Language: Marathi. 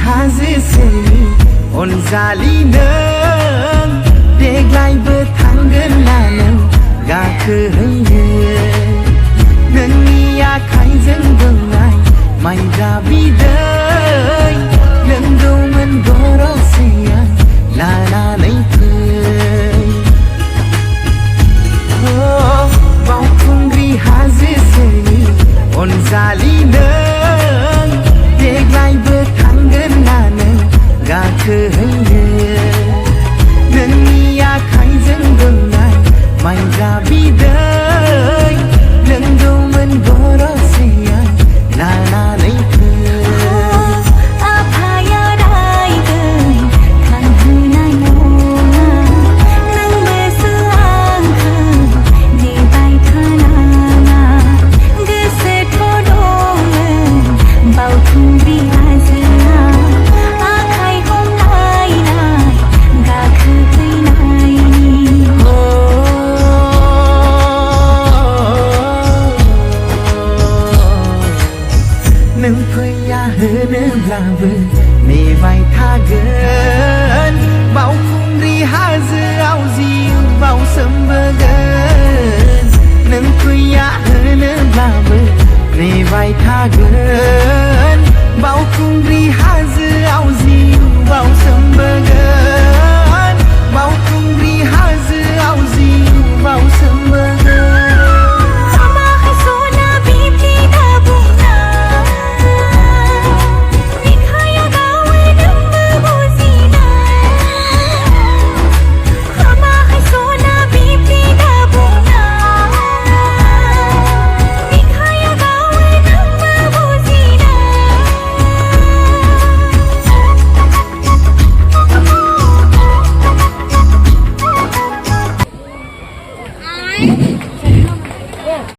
हाजोसेनि अनजालि नों देग्लायबो थांगोन ना नों गाखोहैनो नोंनि आखाइजों दौनाय माइब्रा बिदै लोंगौमोन गरसेया लानानै फै बावखुंग्रि हाजोसेनि अनजालि नों देग्लायबो थांगोन ना नों गाखोहैनो नोंनि आखाइजों दौनाय माइब्रा बिदै लोंगौमोन गरसेया लानानै फै नों फैया होनोब्लाबो नेबाय थागोन बावखुंग्रि हाजोआव जिउ बावसोमबोगोन नों फैया होनो